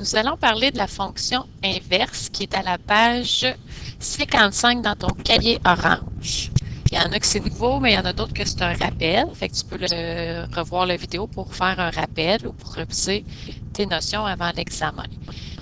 Nous allons parler de la fonction inverse qui est à la page 55 dans ton cahier orange. Il y en a que c'est nouveau, mais il y en a d'autres que c'est un rappel. Fait que tu peux revoir la vidéo pour faire un rappel ou pour réviser tes notions avant l'examen.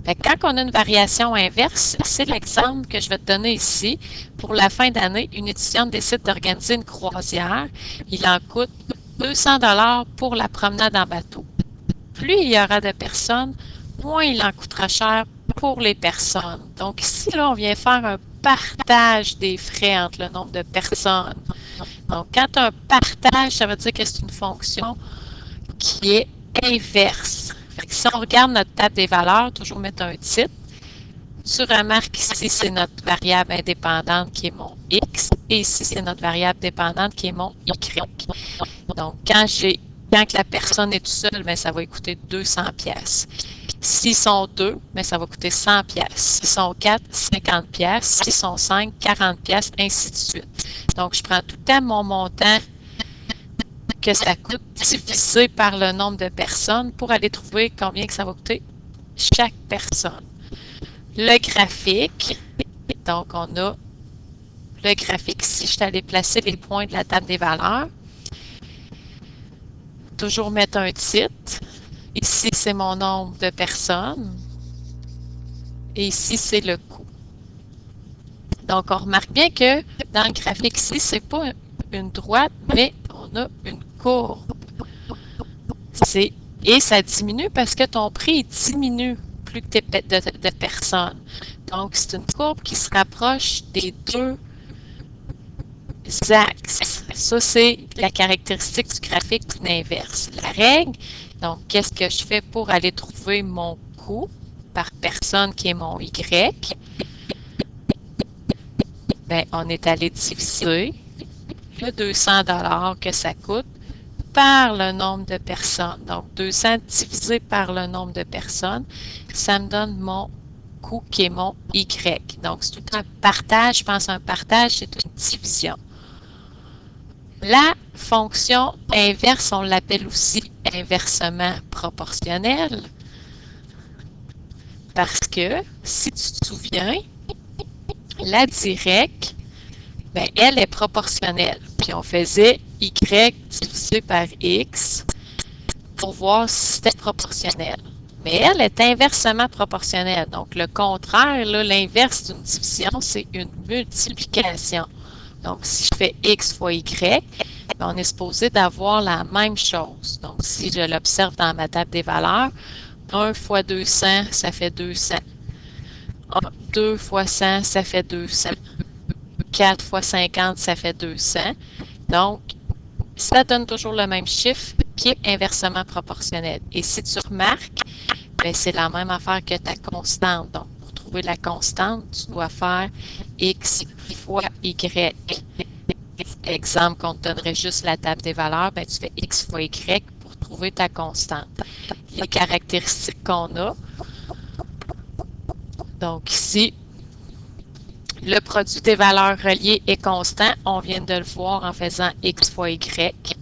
Fait que quand on a une variation inverse, c'est l'exemple que je vais te donner ici. Pour la fin d'année, une étudiante décide d'organiser une croisière. Il en coûte 200 $ pour la promenade en bateau. Plus il y aura de personnes, moins il en coûtera cher pour les personnes. Donc ici, là, on vient faire un partage des frais entre le nombre de personnes. Donc, quand tu as un partage, ça veut dire que c'est une fonction qui est inverse. Fait que si on regarde notre table des valeurs, toujours mettre un titre. Tu remarques ici, c'est notre variable indépendante qui est mon X. Et ici, c'est notre variable dépendante qui est mon Y. Donc, quand la personne est toute seule, bien, ça va coûter 200 pièces. S'ils sont deux, bien, ça va coûter 100 pièces. S'ils sont 4, 50 pièces. S'ils sont 5, 40 pièces, ainsi de suite. Donc, je prends tout le temps mon montant que ça coûte divisé par le nombre de personnes pour aller trouver combien que ça va coûter chaque personne. Le graphique, donc on a le graphique ici. Je suis allée placer les points de la table des valeurs. Toujours mettre un titre. Ici, c'est mon nombre de personnes. Et ici, c'est le coût. Donc, on remarque bien que dans le graphique ici, ce n'est pas une droite, mais on a une courbe. Et ça diminue parce que ton prix diminue plus que de personnes. Donc, c'est une courbe qui se rapproche des deux axes. Ça, c'est la caractéristique du graphique inverse. La règle, donc, qu'est-ce que je fais pour aller trouver mon coût par personne qui est mon Y? Bien, on est allé diviser le 200 $ que ça coûte par le nombre de personnes. Donc, 200 divisé par le nombre de personnes, ça me donne mon coût qui est mon Y. Donc, c'est tout un partage. Je pense qu'un partage, c'est une division. La fonction inverse, on l'appelle aussi inversement proportionnelle. Parce que, si tu te souviens, la directe, bien, elle est proportionnelle. Puis on faisait Y divisé par X pour voir si c'était proportionnel. Mais elle est inversement proportionnelle. Donc, le contraire, l'inverse d'une division, c'est une multiplication. Donc, si je fais X fois Y, on est supposé d'avoir la même chose. Donc, si je l'observe dans ma table des valeurs, 1 fois 200, ça fait 200. 2 fois 100, ça fait 200. 4 fois 50, ça fait 200. Donc, ça donne toujours le même chiffre qui est inversement proportionnel. Et si tu remarques, c'est la même affaire que ta constante. Donc, pour trouver la constante, tu dois faire X fois Y. Exemple qu'on te donnerait juste la table des valeurs, tu fais X fois Y pour trouver ta constante. Les caractéristiques qu'on a. Donc ici, le produit des valeurs reliées est constant. On vient de le voir en faisant X fois Y.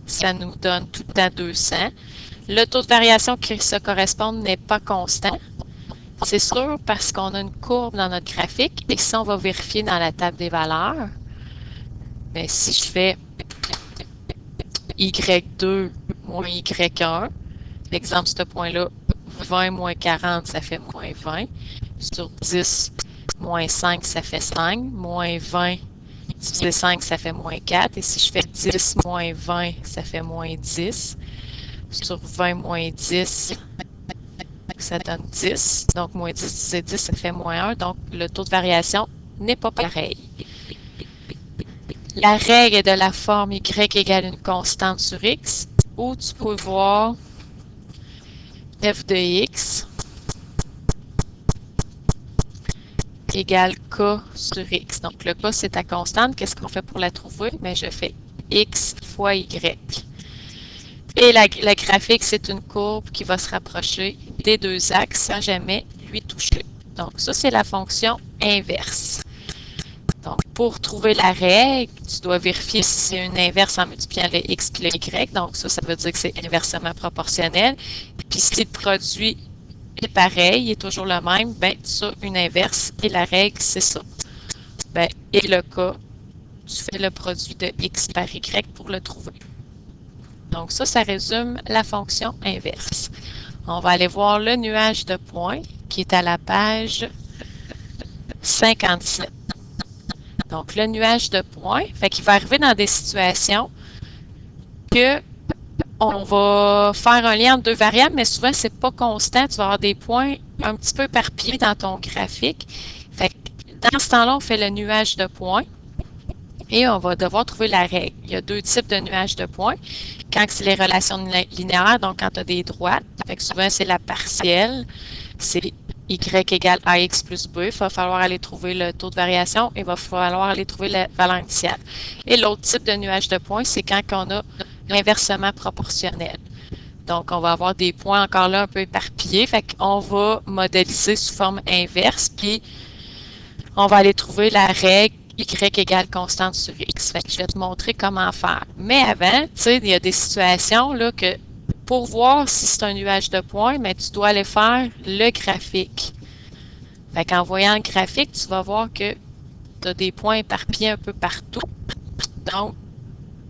Ça nous donne tout le temps 200. Le taux de variation qui se correspond n'est pas constant. C'est sûr parce qu'on a une courbe dans notre graphique. Et si on va vérifier dans la table des valeurs, bien, si je fais Y2 moins Y1, l'exemple, ce point-là, 20 moins 40, ça fait moins 20. Sur 10, moins 5, ça fait 5. Moins 20 divisé 5, ça fait moins 4. Et si je fais 10 moins 20, ça fait moins 10. Sur 20 moins 10, ça donne 10. Donc, moins 10 divisé 10, ça fait moins 1. Donc, le taux de variation n'est pas pareil. La règle est de la forme Y égale une constante sur X, où tu peux voir f de X égale K sur X. Donc, le K, c'est ta constante. Qu'est-ce qu'on fait pour la trouver? Bien, je fais X fois Y. Et la graphique, c'est une courbe qui va se rapprocher des deux axes sans jamais lui toucher. Donc, ça, c'est la fonction inverse. Donc, pour trouver la règle, tu dois vérifier si c'est une inverse en multipliant le X et le Y. Donc, ça veut dire que c'est inversement proportionnel. Puis si le produit est pareil, est toujours le même, ben tu as une inverse et la règle, c'est ça. Ben, et le cas, tu fais le produit de x par y pour le trouver. Donc ça résume la fonction inverse. On va aller voir le nuage de points qui est à la page 57. Donc, le nuage de points, fait qu'il va arriver dans des situations que on va faire un lien entre deux variables, mais souvent, c'est pas constant. Tu vas avoir des points un petit peu éparpillés dans ton graphique. Fait que dans ce temps-là, on fait le nuage de points et on va devoir trouver la règle. Il y a deux types de nuages de points. Quand c'est les relations linéaires, donc quand tu as des droites, fait que souvent, c'est la partielle. C'est y égale ax plus b. Il va falloir aller trouver le taux de variation et il va falloir aller trouver la valeur initiale. Et l'autre type de nuage de points, c'est quand on a l'inversement proportionnel. Donc, on va avoir des points encore là un peu éparpillés. Fait qu'on va modéliser sous forme inverse, puis on va aller trouver la règle y égale constante sur x. Fait que je vais te montrer comment faire. Mais avant, tu sais, il y a des situations là que pour voir si c'est un nuage de points, mais tu dois aller faire le graphique. Fait qu'en voyant le graphique, tu vas voir que tu as des points éparpillés un peu partout. Donc,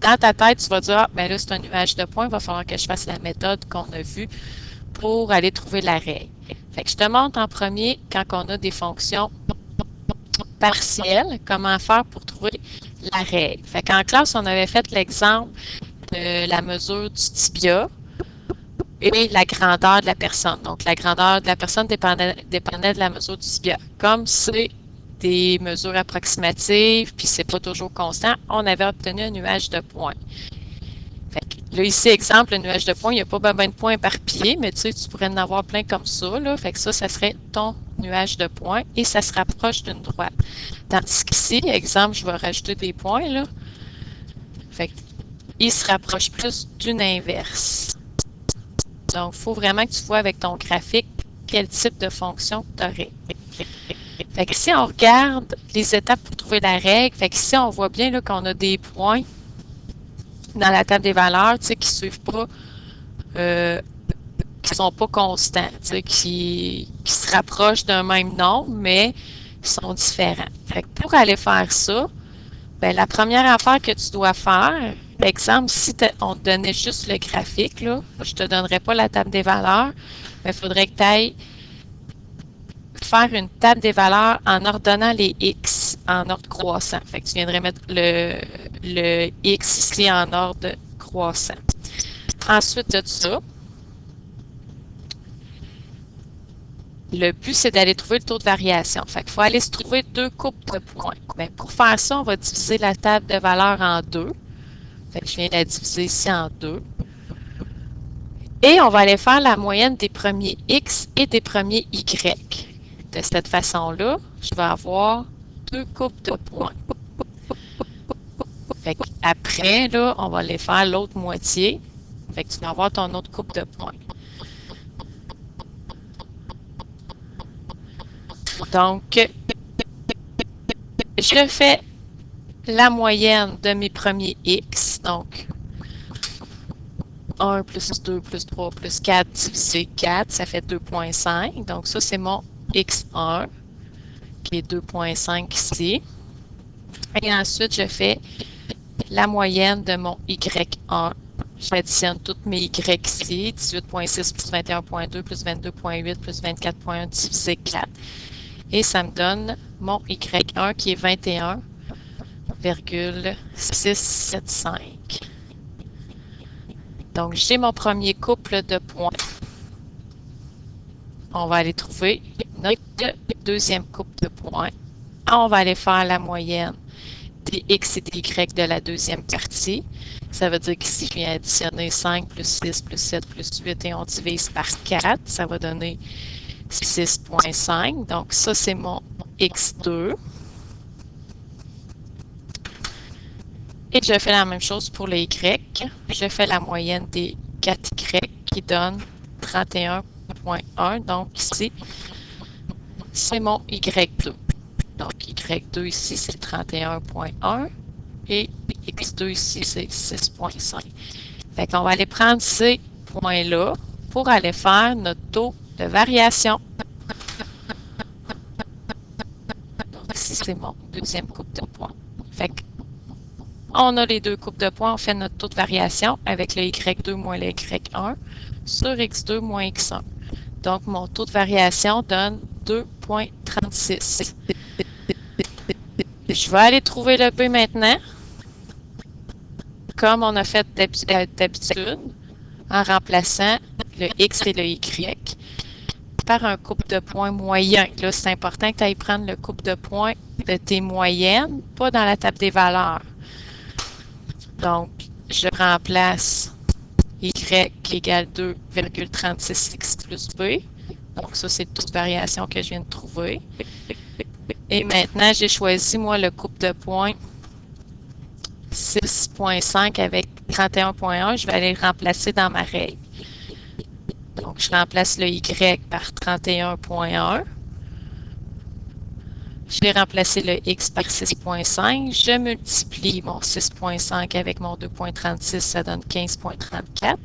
dans ta tête, tu vas dire, ah, ben là, c'est un nuage de points, il va falloir que je fasse la méthode qu'on a vue pour aller trouver la règle. Fait que je te montre en premier, quand on a des fonctions partielles, comment faire pour trouver la règle. Fait qu'en classe, on avait fait l'exemple de la mesure du tibia et la grandeur de la personne. Donc, la grandeur de la personne dépendait de la mesure du tibia. Comme c'est des mesures approximatives, puis c'est pas toujours constant, on avait obtenu un nuage de points. Fait que là, ici, exemple, le nuage de points, il n'y a pas bien de points éparpillés, mais tu sais, tu pourrais en avoir plein comme ça, là. Fait que ça serait ton nuage de points et ça se rapproche d'une droite. Tandis qu'ici, exemple, je vais rajouter des points, là. Fait qu'il se rapproche plus d'une inverse. Donc, il faut vraiment que tu vois avec ton graphique quel type de fonction tu aurais. Fait que si on regarde les étapes pour trouver la règle, fait que ici, on voit bien qu'on a des points dans la table des valeurs, tu sais, qui suivent pas, qui sont pas constants, tu sais, qui se rapprochent d'un même nombre, mais sont différents. Fait que pour aller faire ça, ben, la première affaire que tu dois faire, par exemple, si on te donnait juste le graphique, là, je ne te donnerais pas la table des valeurs, mais il faudrait que tu ailles faire une table des valeurs en ordonnant les x en ordre croissant. Fait que tu viendrais mettre le x ici en ordre croissant. Ensuite de ça, le but, c'est d'aller trouver le taux de variation. Fait qu'il faut aller se trouver deux coupes de points. Bien, pour faire ça, on va diviser la table de valeurs en deux. Fait que je viens de la diviser ici en deux. Et on va aller faire la moyenne des premiers x et des premiers y. De cette façon-là, je vais avoir deux coupes de points. Fait qu'après, là, on va aller faire l'autre moitié. Fait que tu vas avoir ton autre coupe de points. Donc, je fais la moyenne de mes premiers x. Donc, 1 plus 2 plus 3 plus 4 divisé 4, ça fait 2,5. Donc, ça, c'est mon x1, qui est 2,5 ici. Et ensuite, je fais la moyenne de mon y1. J'additionne toutes mes y ici, 18,6 plus 21,2 plus 22,8 plus 24,1 divisé 4. Et ça me donne mon y1 qui est 21,675. Donc, j'ai mon premier couple de points. On va aller trouver notre deuxième couple de points. On va aller faire la moyenne des x et des y de la deuxième partie. Ça veut dire qu'ici, je viens additionner 5 plus 6 plus 7 plus 8 et on divise par 4. Ça va donner 6,5. Donc, ça, c'est mon x2. Et je fais la même chose pour les y. Je fais la moyenne des 4y qui donne 31,1. Donc, ici, c'est mon y2. Donc, y2 ici, c'est 31,1. Et x2 ici, c'est 6,5. Fait qu'on va aller prendre ces points-là pour aller faire notre taux de variation. Donc, ici, c'est mon deuxième coupe de points. Fait que on a les deux coupes de points, on fait notre taux de variation avec le Y2 moins le Y1 sur X2 moins X1. Donc, mon taux de variation donne 2,36. Je vais aller trouver le B maintenant, comme on a fait d'habitude, en remplaçant le X et le Y par un couple de points moyen. Là, c'est important que tu ailles prendre le couple de points de tes moyennes, pas dans la table des valeurs. Donc, je remplace Y égale 2,36X plus B. Donc, ça, c'est toute variation que je viens de trouver. Et maintenant, j'ai choisi, moi, le couple de points 6,5 avec 31,1. Je vais aller le remplacer dans ma règle. Donc, je remplace le Y par 31,1. Je vais remplacer le X par 6,5. Je multiplie mon 6,5 avec mon 2,36, ça donne 15,34.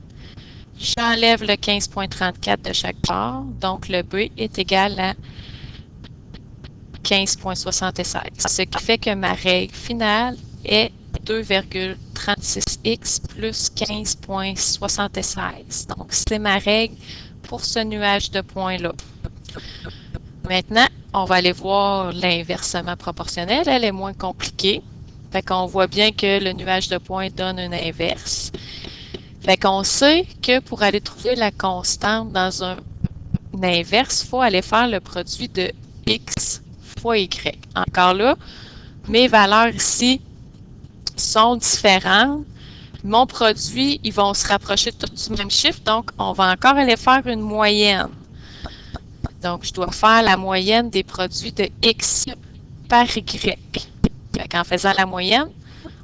J'enlève le 15,34 de chaque part. Donc, le B est égal à 15,76. Ce qui fait que ma règle finale est 2,36x plus 15,76. Donc, c'est ma règle pour ce nuage de points-là. Maintenant, on va aller voir l'inversement proportionnel. Elle est moins compliquée. Fait qu'on voit bien que le nuage de points donne une inverse. Fait qu'on sait que pour aller trouver la constante dans une inverse, il faut aller faire le produit de x fois y. Encore là, mes valeurs ici sont différentes. Mon produit, ils vont se rapprocher tous du même chiffre, donc on va encore aller faire une moyenne. Donc, je dois faire la moyenne des produits de x par y. En faisant la moyenne,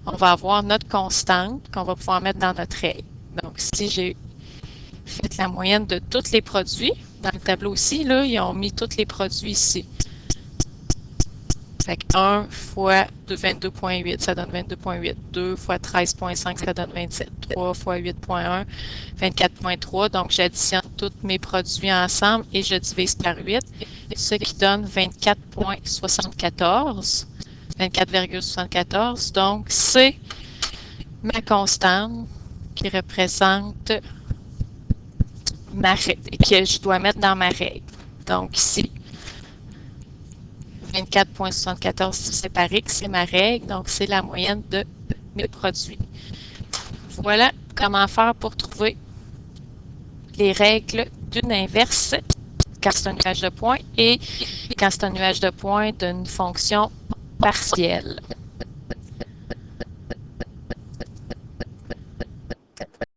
on va avoir notre constante qu'on va pouvoir mettre dans notre règle. Donc, si j'ai fait la moyenne de tous les produits, dans le tableau aussi, là, ils ont mis tous les produits ici. Fait que 1 fois 22,8, ça donne 22,8. 2 fois 13,5, ça donne 27. 3 fois 8,1, 24,3. Donc, j'additionne tous mes produits ensemble et je divise par 8, ce qui donne 24,74. 24,74. Donc, c'est ma constante qui représente ma règle, que je dois mettre dans ma règle. Donc, ici, 24,74 divisé par X, c'est ma règle, donc c'est la moyenne de mes produits. Voilà comment faire pour trouver les règles d'une inverse quand c'est un nuage de points et quand c'est un nuage de points d'une fonction partielle.